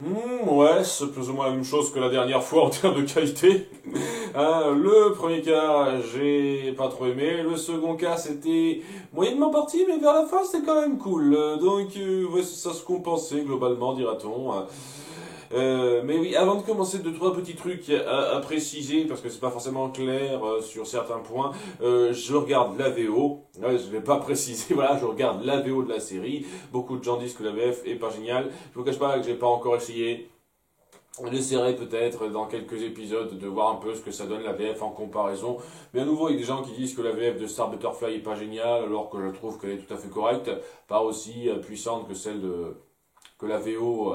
Ouais, c'est plus ou moins la même chose que la dernière fois en termes de qualité. Le premier cas, j'ai pas trop aimé. Le second cas, c'était moyennement parti, mais vers la fin, c'était quand même cool. Ouais, ça se compensait globalement, dira-t-on. Mais oui, avant de commencer, deux, trois petits trucs à préciser, parce que c'est pas forcément clair sur certains points. Je regarde la VO. Ouais, je vais pas préciser, voilà, je regarde la VO de la série. Beaucoup de gens disent que la VF est pas géniale. Je vous cache pas que j'ai pas encore essayé. J'essaierai peut-être dans quelques épisodes de voir un peu ce que ça donne la VF en comparaison. Mais à nouveau, il y a des gens qui disent que la VF de Star Butterfly est pas géniale, alors que je trouve qu'elle est tout à fait correcte, pas aussi puissante que celle que la VO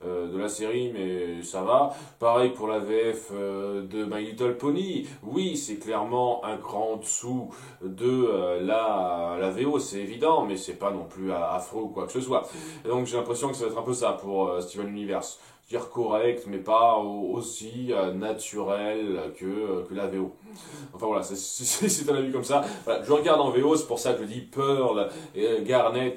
de la série, mais ça va. Pareil pour la VF de My Little Pony. Oui, c'est clairement un cran en dessous de la VO, c'est évident, mais c'est pas non plus affreux ou quoi que ce soit. Et donc j'ai l'impression que ça va être un peu ça pour Steven Universe. Dire correct, mais pas aussi naturel que la VO. Enfin voilà, c'est un avis comme ça. Voilà, je regarde en VO, c'est pour ça que je dis Pearl, Garnet,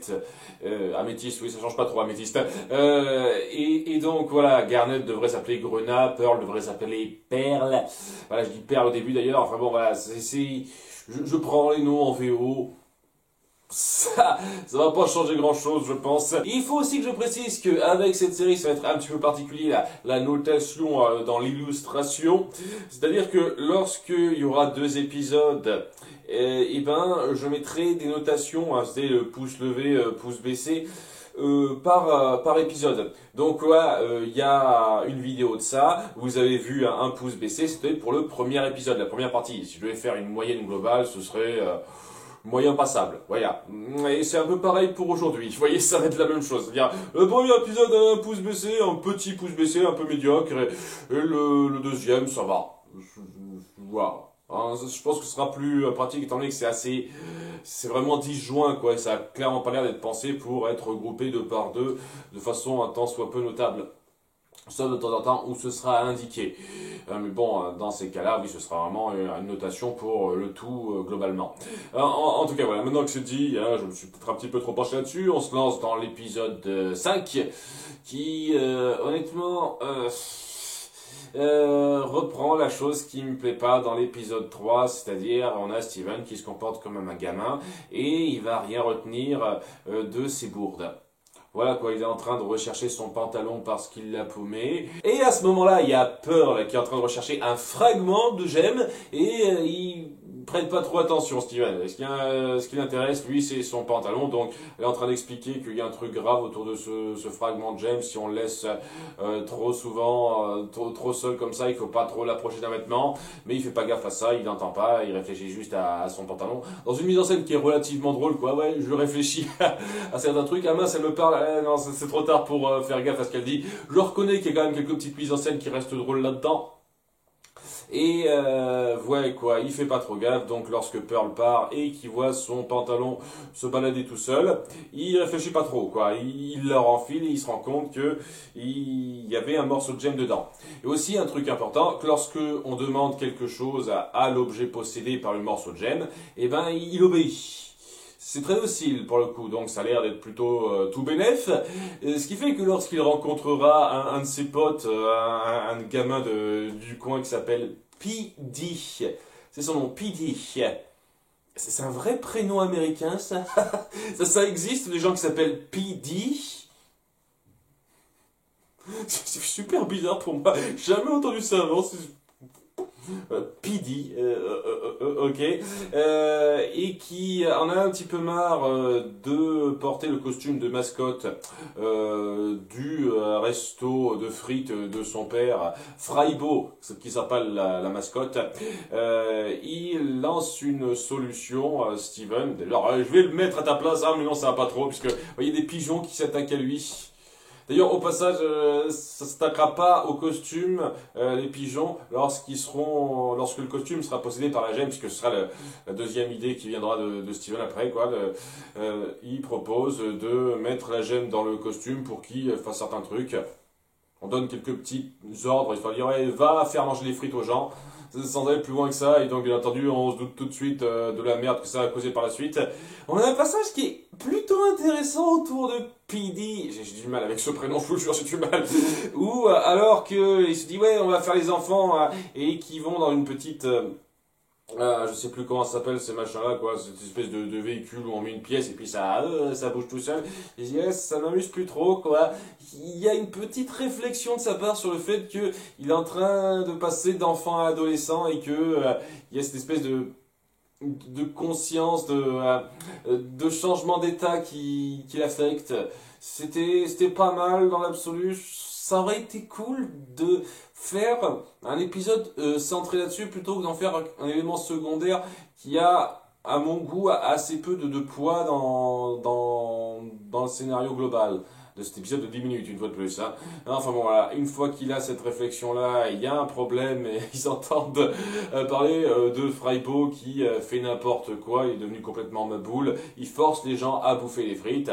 Améthyste, oui, ça change pas trop, Améthyste. Et donc voilà, Garnet devrait s'appeler Grenat, Pearl devrait s'appeler Perle. Voilà, je dis Perle au début d'ailleurs. Enfin bon, voilà, je prends les noms en VO. Ça va pas changer grand chose, je pense. Il faut aussi que je précise qu'avec cette série, ça va être un petit peu particulier, la notation dans l'illustration. C'est-à-dire que lorsqu'il y aura deux épisodes, je mettrai des notations, hein, c'est le pouce levé, pouce baissé, par épisode. Donc voilà, il y a une vidéo de ça, vous avez vu un pouce baissé, c'était pour le premier épisode, la première partie. Si je devais faire une moyenne globale, ce serait moyen passable. Voilà. Et c'est un peu pareil pour aujourd'hui. Vous voyez, ça va être la même chose. C'est-à-dire, le premier épisode, un pouce baissé, un petit pouce baissé, un peu médiocre, et le deuxième, ça va. Voilà. Hein, je pense que ce sera plus pratique étant donné que c'est vraiment disjoint, quoi. Et ça a clairement pas l'air d'être pensé pour être regroupé deux par deux de façon un tant soit peu notable. Sauf de temps en temps où ce sera indiqué. Mais bon, dans ces cas-là, oui, ce sera vraiment une notation pour le tout globalement. En tout cas, voilà, maintenant que c'est dit, hein, je me suis peut-être un petit peu trop penché là-dessus, on se lance dans l'épisode 5, qui, honnêtement, reprend la chose qui me plaît pas dans l'épisode 3, c'est-à-dire on a Steven qui se comporte comme un gamin, et il va rien retenir de ses bourdes. Voilà quoi, il est en train de rechercher son pantalon parce qu'il l'a paumé. Et à ce moment-là, il y a Pearl qui est en train de rechercher un fragment de gemme et il prête pas trop attention, Steven. Ce qui l'intéresse, lui, c'est son pantalon. Donc, il est en train d'expliquer qu'il y a un truc grave autour de ce fragment de gemme. Si on le laisse trop souvent, trop seul comme ça, il faut pas trop l'approcher d'un vêtement. Mais il fait pas gaffe à ça, il n'entend pas, il réfléchit juste à son pantalon. Dans une mise en scène qui est relativement drôle, quoi. Ouais, je réfléchis à certains trucs. Ah mince, elle me parle. Non, c'est trop tard pour faire gaffe à ce qu'elle dit. Je reconnais qu'il y a quand même quelques petites mises en scène qui restent drôles là-dedans. Et ouais quoi, il fait pas trop gaffe, donc lorsque Pearl part et qu'il voit son pantalon se balader tout seul, il réfléchit pas trop quoi, il leur enfile et il se rend compte que il y avait un morceau de gemme dedans. Et aussi un truc important, que lorsque on demande quelque chose à l'objet possédé par le morceau de gemme, eh ben il obéit. C'est très docile pour le coup, donc ça a l'air d'être plutôt tout bénef. Ce qui fait que lorsqu'il rencontrera un de ses potes, un gamin du coin qui s'appelle P.D., c'est son nom, P.D. C'est un vrai prénom américain, ça. Ça existe, des gens qui s'appellent P.D. C'est super bizarre pour moi. J'ai jamais entendu ça avant. PD, ok, et qui en a un petit peu marre de porter le costume de mascotte du resto de frites de son père, Fraibo, qui s'appelle la mascotte. Il lance une solution, Steven. Alors, je vais le mettre à ta place, mais non, ça va pas trop, puisque vous voyez des pigeons qui s'attaquent à lui. D'ailleurs, au passage, ça ne s'attaquera pas au costume, les pigeons, lorsque le costume sera possédé par la gemme, puisque ce sera la deuxième idée qui viendra de Steven après, quoi. Il propose de mettre la gemme dans le costume pour qu'il fasse certains trucs. On donne quelques petits ordres, il faut dire, ouais, va faire manger des frites aux gens, sans aller plus loin que ça, et donc bien entendu, on se doute tout de suite de la merde que ça va causer par la suite. On a un passage qui est plutôt intéressant autour de PD, j'ai du mal avec ce prénom, je vous le jure, j'ai du mal, où alors qu'il se dit, ouais, on va faire les enfants, et qui vont dans une petite... je sais plus comment ça s'appelle ces machins-là, quoi, cette espèce de véhicule où on met une pièce et puis ça bouge tout seul. Et je dis, yes, ça m'amuse plus trop, quoi. Il y a une petite réflexion de sa part sur le fait que il est en train de passer d'enfant à adolescent et que il y a cette espèce de conscience, de changement d'état qui l'affecte. C'était pas mal dans l'absolu. Ça aurait été cool de faire un épisode centré là-dessus plutôt que d'en faire un élément secondaire qui a, à mon goût, assez peu de poids dans le scénario global de cet épisode de 10 minutes, une fois de plus. Hein. Enfin bon, voilà, une fois qu'il a cette réflexion-là, il y a un problème, et ils entendent parler de Freibo qui fait n'importe quoi, il est devenu complètement maboule, il force les gens à bouffer les frites,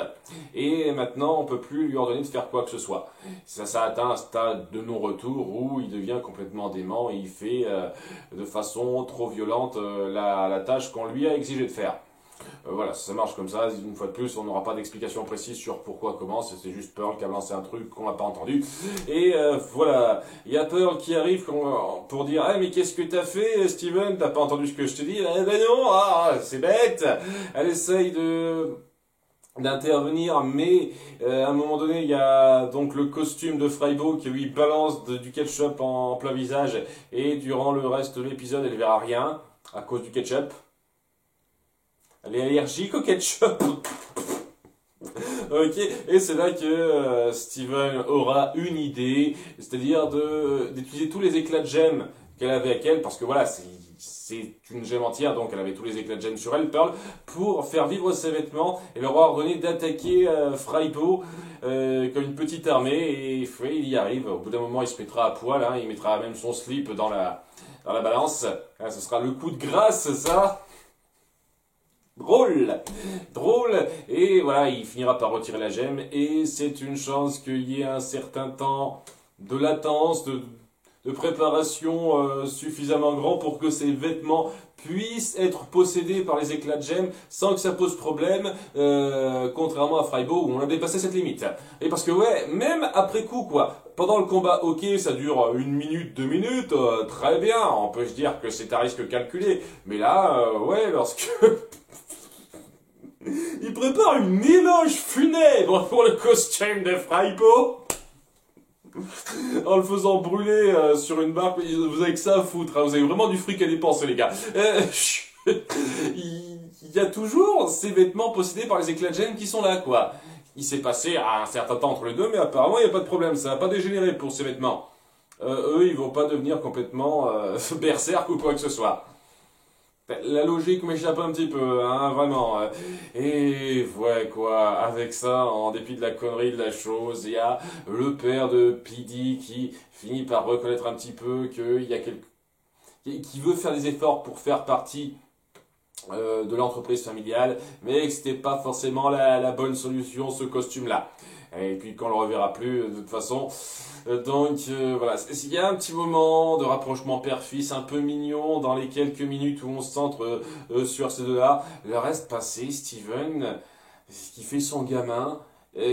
et maintenant on peut plus lui ordonner de faire quoi que ce soit. Ça atteint un stade de non-retour où il devient complètement dément, et il fait de façon trop violente la tâche qu'on lui a exigé de faire. Voilà, ça marche comme ça, une fois de plus, on n'aura pas d'explication précise sur pourquoi, comment, c'est juste Pearl qui a lancé un truc qu'on n'a pas entendu. Et voilà, il y a Pearl qui arrive pour dire « Ah, mais qu'est-ce que t'as fait, Steven? T'as pas entendu ce que je te dis ?»« Eh ben non, c'est bête !» Elle essaye d'intervenir, mais à un moment donné, il y a donc le costume de Freibo qui lui balance du ketchup en plein visage, et durant le reste de l'épisode, elle verra rien à cause du ketchup. Elle est allergique au ketchup. Ok, et c'est là que Steven aura une idée, c'est-à-dire d'utiliser tous les éclats de gemmes qu'elle avait avec elle, parce que voilà, c'est une gemme entière, donc elle avait tous les éclats de gemmes sur elle, Pearl, pour faire vivre ses vêtements, et leur aura ordonné d'attaquer Freibo comme une petite armée, et il y arrive. Au bout d'un moment, il se mettra à poil, hein, il mettra même son slip dans la balance. Hein, ce sera le coup de grâce, ça. Drôle, et voilà, il finira par retirer la gemme, et c'est une chance qu'il y ait un certain temps de latence, de préparation suffisamment grand pour que ces vêtements puissent être possédés par les éclats de gemme sans que ça pose problème, contrairement à Freibo où on a dépassé cette limite. Et parce que ouais, même après coup quoi, pendant le combat, ok, ça dure 1 minute, 2 minutes, très bien, on peut se dire que c'est à risque calculé, mais là, ouais, lorsque... Il prépare une éloge funèbre pour le costume de Freibo en le faisant brûler sur une barque. Vous avez que ça à foutre, hein. Vous avez vraiment du fric à dépenser, les gars. Il y a toujours ces vêtements possédés par les éclats de gemme qui sont là, quoi. Il s'est passé un certain temps entre les deux, mais apparemment il n'y a pas de problème, ça n'a pas dégénéré pour ces vêtements. Eux, ils vont pas devenir complètement berserk ou quoi que ce soit. La logique m'échappe un petit peu, hein, vraiment. Et ouais, quoi, avec ça, en dépit de la connerie de la chose, il y a le père de PD qui finit par reconnaître un petit peu qu'il y a qui veut faire des efforts pour faire partie de l'entreprise familiale, mais que c'était pas forcément la bonne solution, ce costume-là. Et puis qu'on le reverra plus, de toute façon. Donc voilà, il y a un petit moment de rapprochement père-fils un peu mignon dans les quelques minutes où on se centre sur ces deux-là. Le reste passé, Steven, qui fait son gamin,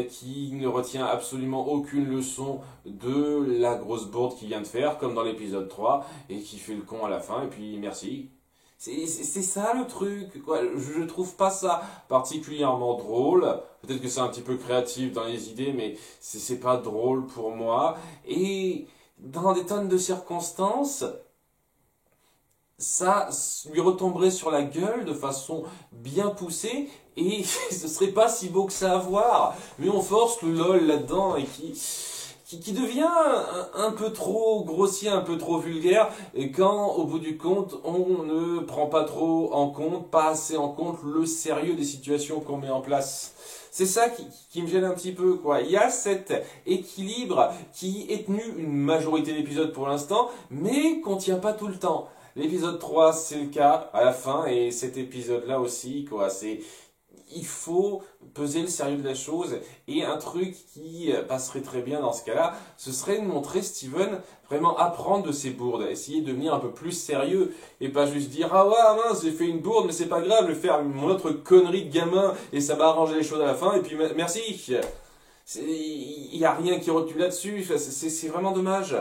qui ne retient absolument aucune leçon de la grosse bourde qu'il vient de faire, comme dans l'épisode 3, et qui fait le con à la fin, et puis merci. C'est ça le truc, quoi. Je trouve pas ça particulièrement drôle. Peut-être que c'est un petit peu créatif dans les idées, mais c'est pas drôle pour moi. Et dans des tonnes de circonstances, ça lui retomberait sur la gueule de façon bien poussée, et ce serait pas si beau que ça à voir. Mais on force le lol là-dedans, et qui devient un peu trop grossier, un peu trop vulgaire, et quand, au bout du compte, on ne prend pas trop en compte, pas assez en compte, le sérieux des situations qu'on met en place. C'est ça qui me gêne un petit peu, quoi. Il y a cet équilibre qui est tenu une majorité d'épisodes pour l'instant, mais qu'on tient pas tout le temps. L'épisode 3, c'est le cas, à la fin, et cet épisode-là aussi, quoi, il faut peser le sérieux de la chose. Et un truc qui passerait très bien dans ce cas-là, ce serait de montrer Steven vraiment apprendre de ses bourdes, essayer de devenir un peu plus sérieux et pas juste dire ah ouais mince j'ai fait une bourde mais c'est pas grave, je vais faire mon autre connerie de gamin et ça va arranger les choses à la fin et puis merci. Il n'y a rien qui recule là-dessus, c'est vraiment dommage.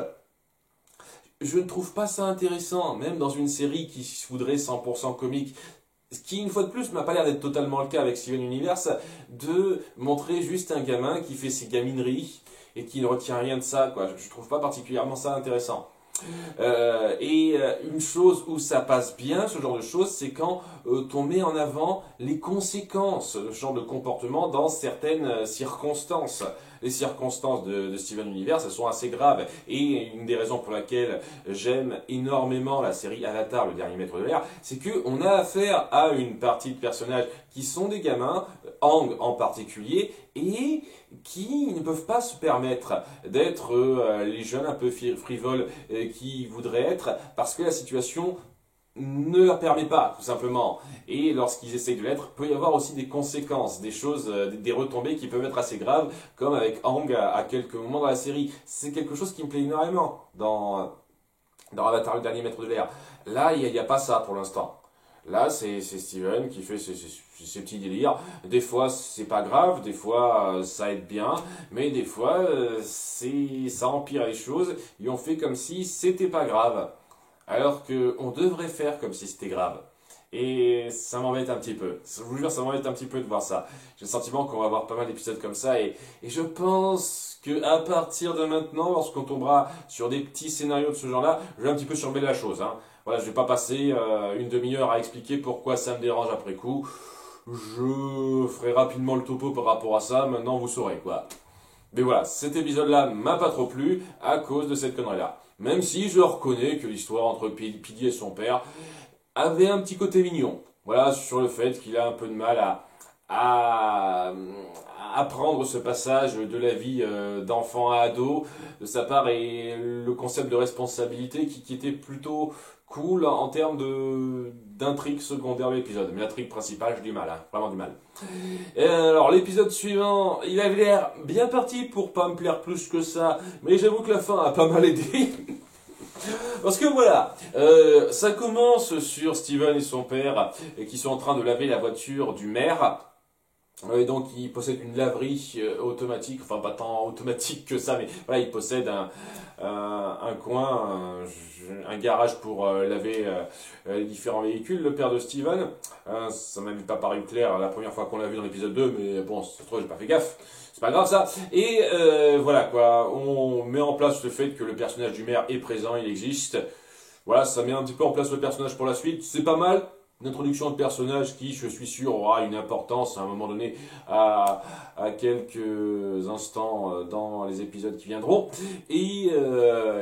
Je ne trouve pas ça intéressant, même dans une série qui se voudrait 100% comique. Ce qui, une fois de plus, m'a pas l'air d'être totalement le cas avec Steven Universe, de montrer juste un gamin qui fait ses gamineries et qui ne retient rien de ça, quoi. Je trouve pas particulièrement ça intéressant. Une chose où ça passe bien, ce genre de choses, c'est quand on met en avant les conséquences de ce genre de comportement dans certaines circonstances. Les circonstances de Steven Universe, elles sont assez graves. Et une des raisons pour laquelle j'aime énormément la série Avatar, le dernier maître de l'air, c'est qu'on a affaire à une partie de personnages qui sont des gamins, Aang en particulier, et qui ne peuvent pas se permettre d'être les jeunes un peu frivoles qui voudraient être, parce que la situation ne leur permet pas, tout simplement. Et lorsqu'ils essayent de l'être, peut y avoir aussi des conséquences, des choses, des retombées qui peuvent être assez graves, comme avec Aang à quelques moments dans la série. C'est quelque chose qui me plaît énormément dans Avatar, le dernier maître de l'air. Là, il n'y a pas ça pour l'instant. Là, c'est Steven qui fait ses petits délires. Des fois, c'est pas grave, des fois, ça aide bien, mais des fois, ça empire les choses, et on fait comme si c'était pas grave. Alors qu'on devrait faire comme si c'était grave. Et ça m'embête un petit peu. Je vous jure, ça m'embête un petit peu de voir ça. J'ai le sentiment qu'on va avoir pas mal d'épisodes comme ça. Et je pense qu'à partir de maintenant, lorsqu'on tombera sur des petits scénarios de ce genre-là, je vais un petit peu surveiller la chose. Hein. Voilà, je vais pas passer une demi-heure à expliquer pourquoi ça me dérange après coup. Je ferai rapidement le topo par rapport à ça. Maintenant, vous saurez quoi. Mais voilà, cet épisode-là m'a pas trop plu à cause de cette connerie-là. Même si je reconnais que l'histoire entre Pidi et son père avait un petit côté mignon. Voilà, sur le fait qu'il a un peu de mal à apprendre ce passage de la vie d'enfant à ado de sa part et le concept de responsabilité qui était plutôt cool en termes d'intrigue secondaire de l'épisode. Mais l'intrigue principale, j'ai du mal, hein, vraiment du mal. Et alors l'épisode suivant, il avait l'air bien parti pour pas me plaire plus que ça, mais j'avoue que la fin a pas mal aidé. Parce que voilà, ça commence sur Steven et son père qui sont en train de laver la voiture du maire. Et donc il possède une laverie automatique, enfin pas tant automatique que ça, mais voilà, il possède un coin, un garage pour laver les différents véhicules, le père de Steven. Ça m'avait pas paru clair la première fois qu'on l'a vu dans l'épisode 2, mais bon, c'est trop, j'ai pas fait gaffe. C'est pas grave ça. Et voilà quoi, on met en place le fait que le personnage du maire est présent, il existe. Voilà, ça met un petit peu en place le personnage pour la suite. C'est pas mal. Une introduction de personnage qui, je suis sûr, aura une importance à un moment donné à quelques instants dans les épisodes qui viendront. Et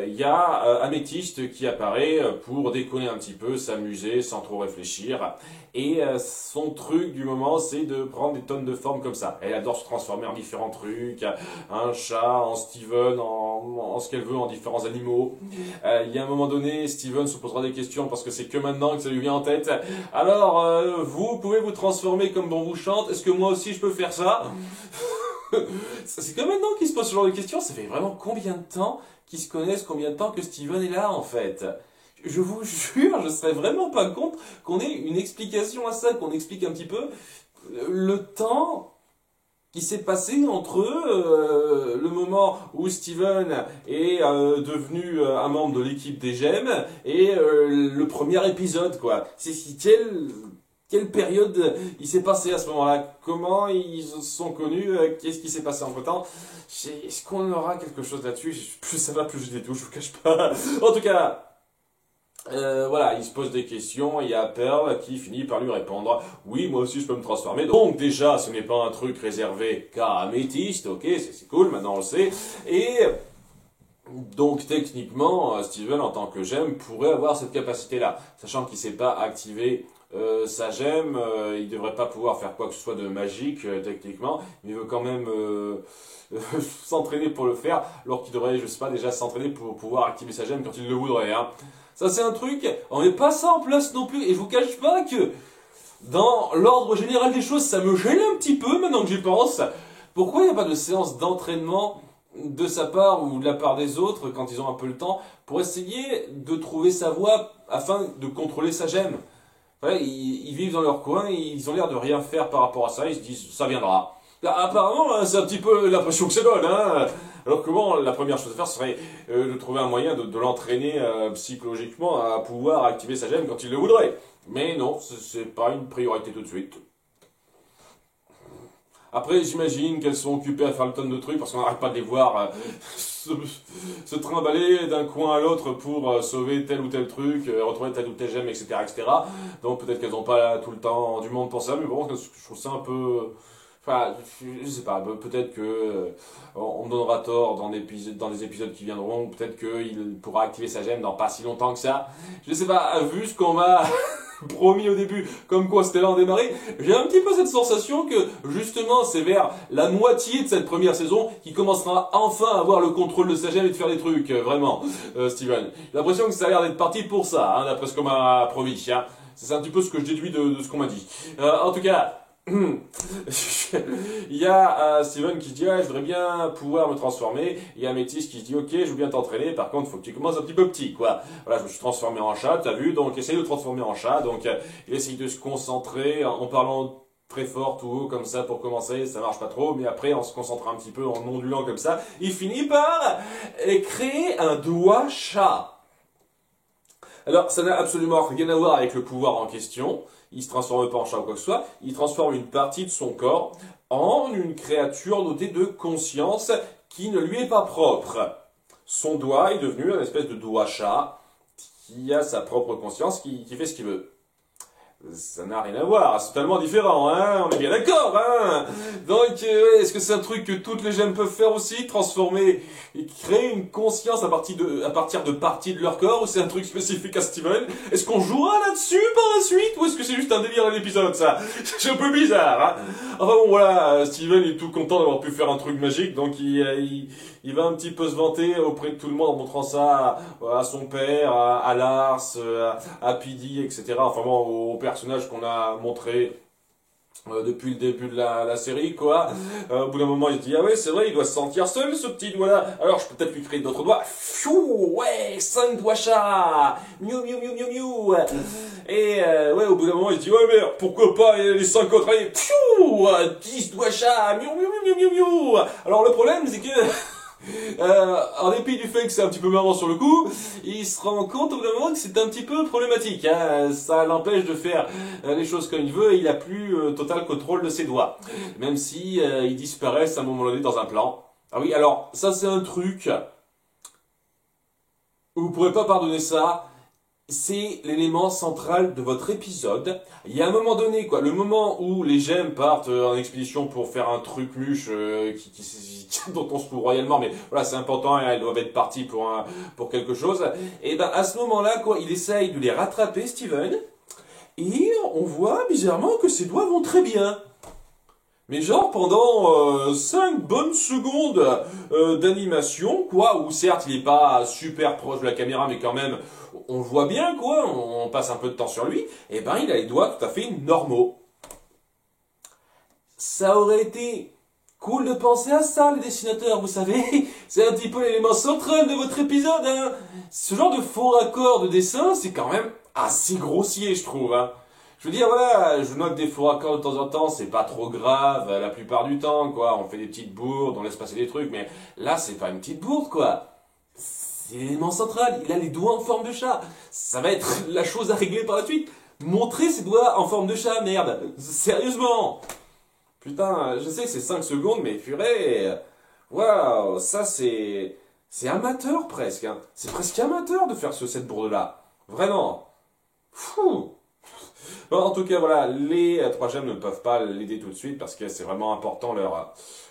il y a Améthyste qui apparaît pour déconner un petit peu, s'amuser sans trop réfléchir. Et son truc du moment, c'est de prendre des tonnes de formes comme ça. Elle adore se transformer en différents trucs, un chat, en Steven, en ce qu'elle veut, en différents animaux. Il y a un moment donné, Steven se posera des questions parce que c'est que maintenant que ça lui vient en tête. Alors, vous pouvez vous transformer comme bon vous chante. Est-ce que moi aussi je peux faire ça? C'est que maintenant qu'il se pose ce genre de questions. Ça fait vraiment combien de temps qu'ils se connaissent, combien de temps que Steven est là en fait? Je vous jure, je serais vraiment pas contre qu'on ait une explication à ça, qu'on explique un petit peu le temps qui s'est passé entre le moment où Steven est devenu un membre de l'équipe des Gemmes et le premier épisode, quoi. Quelle période il s'est passé à ce moment-là? Comment ils se sont connus? Qu'est-ce qui s'est passé entre-temps? Est-ce qu'on aura quelque chose là-dessus? Plus ça va, plus je détourne, je vous cache pas. En tout cas... voilà, il se pose des questions et il y a Pearl qui finit par lui répondre oui, moi aussi je peux me transformer. Donc déjà, ce n'est pas un truc réservé qu'à Améthyste, ok, c'est cool, maintenant on le sait. Et donc techniquement, Steven en tant que gemme pourrait avoir cette capacité-là, sachant qu'il ne sait pas activer sa gemme, il devrait pas pouvoir faire quoi que ce soit de magique techniquement, mais il veut quand même s'entraîner pour le faire, alors qu'il devrait, je sais pas, déjà s'entraîner pour pouvoir activer sa gemme quand il le voudrait, hein. Ça c'est un truc, on met pas ça en place non plus, et je vous cache pas que dans l'ordre général des choses, ça me gêne un petit peu maintenant que j'y pense. Pourquoi il n'y a pas de séance d'entraînement de sa part ou de la part des autres quand ils ont un peu le temps pour essayer de trouver sa voie afin de contrôler sa gemme? Ouais, ils vivent dans leur coin, ils ont l'air de rien faire par rapport à ça, ils se disent ça viendra. Là, apparemment, c'est un petit peu l'impression que ça donne, hein. Alors que bon, la première chose à faire serait de trouver un moyen de l'entraîner psychologiquement à pouvoir activer sa gemme quand il le voudrait. Mais non, c'est pas une priorité tout de suite. Après, j'imagine qu'elles sont occupées à faire le tonne de trucs parce qu'on n'arrête pas de les voir se trimballer d'un coin à l'autre pour sauver tel ou tel truc, retrouver tel ou tel gemme, etc., etc. Donc peut-être qu'elles n'ont pas tout le temps du monde pour ça, mais bon, je trouve ça un peu... Enfin, je sais pas, peut-être que on me donnera tort dans les épisodes qui viendront, peut-être qu'il pourra activer sa gemme dans pas si longtemps que ça. Je sais pas, vu ce qu'on m'a promis au début, comme quoi c'était là en démarrer, j'ai un petit peu cette sensation que justement c'est vers la moitié de cette première saison qu'il commencera enfin à avoir le contrôle de sa gemme et de faire des trucs, vraiment, Steven. J'ai l'impression que ça a l'air d'être parti pour ça, hein, d'après ce qu'on m'a promis. Hein. C'est un petit peu ce que je déduis de ce qu'on m'a dit. En tout cas... Il y a Steven qui se dit ah, je voudrais bien pouvoir me transformer. Il y a Métis qui se dit ok, je veux bien t'entraîner. Par contre, il faut que tu commences un petit peu petit, quoi. Voilà, je me suis transformé en chat, t'as vu, donc essaye de te transformer en chat. Donc il essaye de se concentrer en parlant très fort, tout haut, comme ça, pour commencer. Ça marche pas trop, mais après, en se concentrant un petit peu, en ondulant comme ça, il finit par créer un doigt chat. Alors, ça n'a absolument rien à voir avec le pouvoir en question. Il se transforme pas en chat ou quoi que ce soit. Il transforme une partie de son corps en une créature dotée de conscience qui ne lui est pas propre. Son doigt est devenu une espèce de doigt chat qui a sa propre conscience, qui fait ce qu'il veut. Ça n'a rien à voir, c'est totalement différent, hein, on est bien d'accord, hein. Donc, est-ce que c'est un truc que toutes les gemmes peuvent faire aussi, transformer et créer une conscience à partir de parties de leur corps, ou c'est un truc spécifique à Steven? Est-ce qu'on jouera là-dessus par la suite, ou est-ce que c'est juste un délire à l'épisode, ça? C'est un peu bizarre, hein. Enfin bon, voilà, Steven est tout content d'avoir pu faire un truc magique, donc il va un petit peu se vanter auprès de tout le monde en montrant ça à son père, à Lars, à Pidi, etc. Enfin bon, au personnage qu'on a montré depuis le début de la série, quoi. Au bout d'un moment, il se dit, ah ouais, c'est vrai, il doit se sentir seul, ce petit doigt-là. Alors, je peux peut-être lui créer d'autres doigts. Pfiou, ouais, 5 doigts chats. Miou, miou, miou, miou, miou. Et, ouais, au bout d'un moment, il se dit, ouais, mais pourquoi pas les 5 autres, allez, pfiou, 10 doigts chats. Miou, miou, miou, miou, miou, miou. Alors, le problème, c'est que... en dépit du fait que c'est un petit peu marrant sur le coup, il se rend compte au bout d'un moment que c'est un petit peu problématique. Hein. Ça l'empêche de faire les choses comme il veut et il a plus total contrôle de ses doigts. Même si ils disparaissent à un moment donné dans un plan. Ah oui, alors ça c'est un truc où vous pourrez pas pardonner ça. C'est l'élément central de votre épisode. Il y a un moment donné, quoi, le moment où les gemmes partent en expédition pour faire un truc muche dont on se fout royalement, mais voilà, c'est important, hein, elles doivent être parties pour quelque chose. Et ben à ce moment-là, quoi, il essaye de les rattraper, Steven, et on voit bizarrement que ses doigts vont très bien. Mais genre pendant 5 bonnes secondes d'animation, quoi, où certes il est pas super proche de la caméra, mais quand même on le voit bien, quoi, on passe un peu de temps sur lui, et ben il a les doigts tout à fait normaux. Ça aurait été cool de penser à ça, les dessinateurs, vous savez, c'est un petit peu l'élément central de votre épisode, hein. Ce genre de faux raccord de dessin, c'est quand même assez grossier, je trouve, hein. Je veux dire, voilà, je note des faux raccords de temps en temps, c'est pas trop grave, la plupart du temps, quoi. On fait des petites bourdes, on laisse passer des trucs, mais là, c'est pas une petite bourde, quoi. C'est l'élément central, il a les doigts en forme de chat. Ça va être la chose à régler par la suite. Montrer ses doigts en forme de chat, merde. Sérieusement. Putain, je sais que c'est 5 secondes, mais purée. Waouh, ça c'est amateur presque, hein. C'est presque amateur de faire cette bourde-là. Vraiment. Fou. Bon, en tout cas, voilà, les 3 gemmes ne peuvent pas l'aider tout de suite parce que c'est vraiment important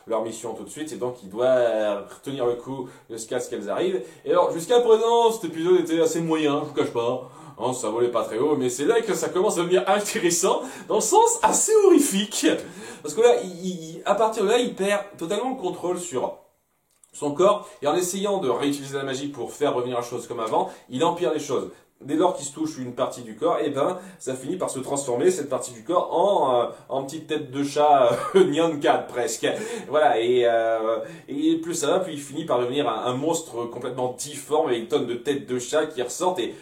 leur mission tout de suite et donc il doit retenir le coup jusqu'à ce qu'elles arrivent. Et alors, jusqu'à présent, cet épisode était assez moyen, je vous cache pas. Hein, ça volait pas très haut, mais c'est là que ça commence à devenir intéressant dans le sens assez horrifique. Parce que là, à partir de là, il perd totalement le contrôle sur son corps et en essayant de réutiliser la magie pour faire revenir les choses comme avant, il empire les choses. dès lors qu'il se touche une partie du corps, et ben, ça finit par se transformer, cette partie du corps, en petite tête de chat Nyan 4 presque. Voilà, et plus ça va, plus il finit par devenir un monstre complètement difforme avec une tonne de têtes de chat qui ressortent et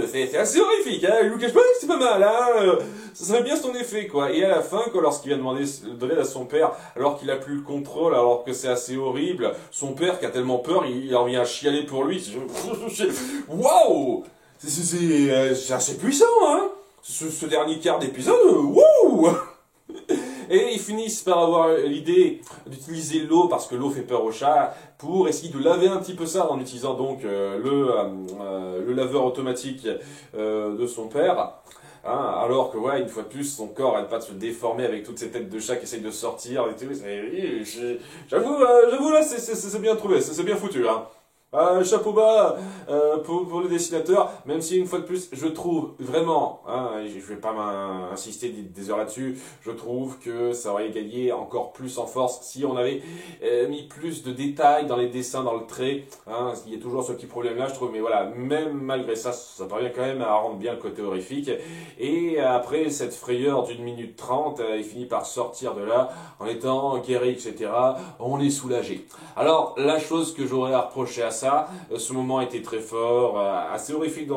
c'est assez horrifique, hein, je vous cache pas que c'est pas mal, hein, ça fait bien son effet, quoi. Et à la fin, quoi, lorsqu'il vient demander de l'aide à son père, alors qu'il a plus le contrôle, alors que c'est assez horrible, son père qui a tellement peur, il en vient à chialer pour lui. Waouh! C'est assez puissant, hein, ce dernier quart d'épisode, wouh! Et ils finissent par avoir l'idée d'utiliser l'eau, parce que l'eau fait peur aux chats, pour essayer de laver un petit peu ça en utilisant donc le laveur automatique de son père. Hein, alors que, ouais, une fois de plus, son corps n'arrête pas de se déformer avec toutes ces têtes de chat qui essayent de sortir. Et tout. J'avoue, là, c'est bien trouvé, c'est bien foutu, hein. Chapeau bas pour le dessinateur, même si une fois de plus, je trouve vraiment, hein, je vais pas insister des heures là-dessus, je trouve que ça aurait gagné encore plus en force si on avait mis plus de détails dans les dessins, dans le trait. Hein, il y a toujours ce petit problème-là, je trouve, mais voilà, même malgré ça, ça parvient quand même à rendre bien le côté horrifique. Et après cette frayeur d'une minute 30, il finit par sortir de là en étant guéri, etc. On est soulagé. Alors, la chose que j'aurais à reprocher à ça, ce moment était très fort, assez horrifique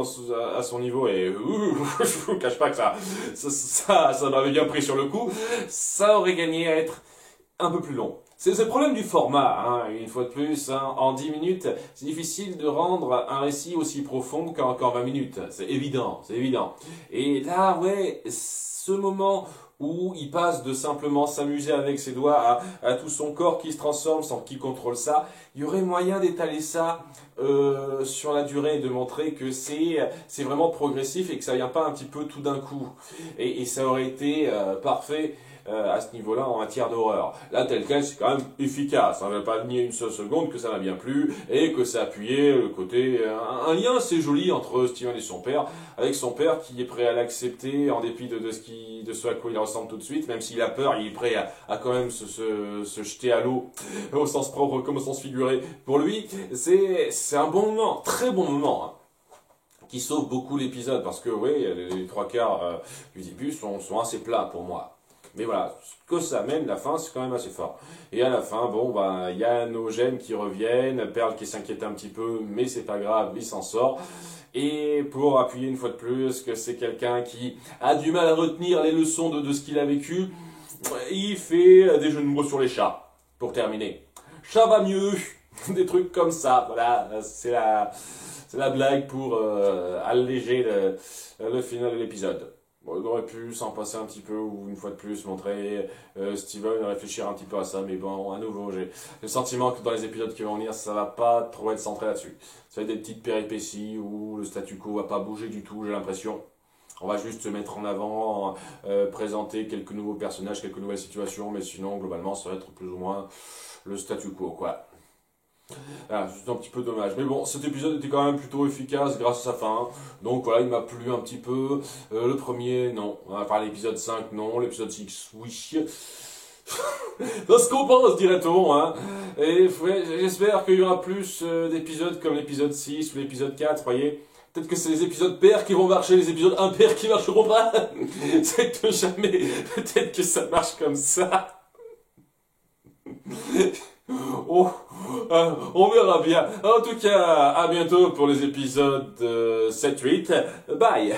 à son niveau, et je vous cache pas que ça m'avait bien pris sur le coup. Ça aurait gagné à être un peu plus long. C'est le problème du format, hein, une fois de plus, hein, en 10 minutes, c'est difficile de rendre un récit aussi profond qu'en 20 minutes, c'est évident, c'est évident. Et là, ouais, ce moment où il passe de simplement s'amuser avec ses doigts à tout son corps qui se transforme sans qu'il contrôle ça, il y aurait moyen d'étaler ça sur la durée et de montrer que c'est vraiment progressif et que ça vient pas un petit peu tout d'un coup. Et ça aurait été parfait à ce niveau-là en matière d'horreur. Là, tel quel, c'est quand même efficace. Ça ne veut pas nier une seule seconde que ça m'a bien plu et que ça appuyait le côté... un lien assez joli entre Steven et son père, avec son père qui est prêt à l'accepter en dépit de ce à quoi il ressemble tout de suite, même s'il a peur, il est prêt à quand même se jeter à l'eau, au sens propre comme au sens figuré. Pour lui, c'est un bon moment, très bon moment, hein, qui sauve beaucoup l'épisode, parce que oui, les trois quarts du début sont assez plats pour moi. Mais voilà, ce que ça amène, la fin, c'est quand même assez fort. Et à la fin, bon, bah, il y a nos gènes qui reviennent, Pearl qui s'inquiète un petit peu, mais c'est pas grave, il s'en sort. Et pour appuyer une fois de plus que c'est quelqu'un qui a du mal à retenir les leçons de ce qu'il a vécu, il fait des jeux de mots sur les chats, pour terminer. Chat va mieux, des trucs comme ça, voilà, c'est la blague pour alléger le final de l'épisode. Bon, on aurait pu s'en passer un petit peu, ou une fois de plus, montrer Steven réfléchir un petit peu à ça, mais bon, à nouveau, j'ai le sentiment que dans les épisodes qui vont venir, ça va pas trop être centré là-dessus. Ça va être des petites péripéties où le statu quo va pas bouger du tout, j'ai l'impression. On va juste se mettre en avant, présenter quelques nouveaux personnages, quelques nouvelles situations, mais sinon, globalement, ça va être plus ou moins le statu quo, quoi. Ah, c'est un petit peu dommage. Mais bon, cet épisode était quand même plutôt efficace grâce à sa fin. Donc voilà, il m'a plu un petit peu. Le premier, non. Enfin, l'épisode 5, non. L'épisode 6, oui. Ça se compense, dirait-on, hein. Et ouais, j'espère qu'il y aura plus d'épisodes comme l'épisode 6 ou l'épisode 4, voyez. Peut-être que c'est les épisodes pairs qui vont marcher, les épisodes impairs qui marcheront pas. C'est jamais. Peut-être que ça marche comme ça. Oh, on verra bien. En tout cas, à bientôt pour les épisodes 7-8. Bye.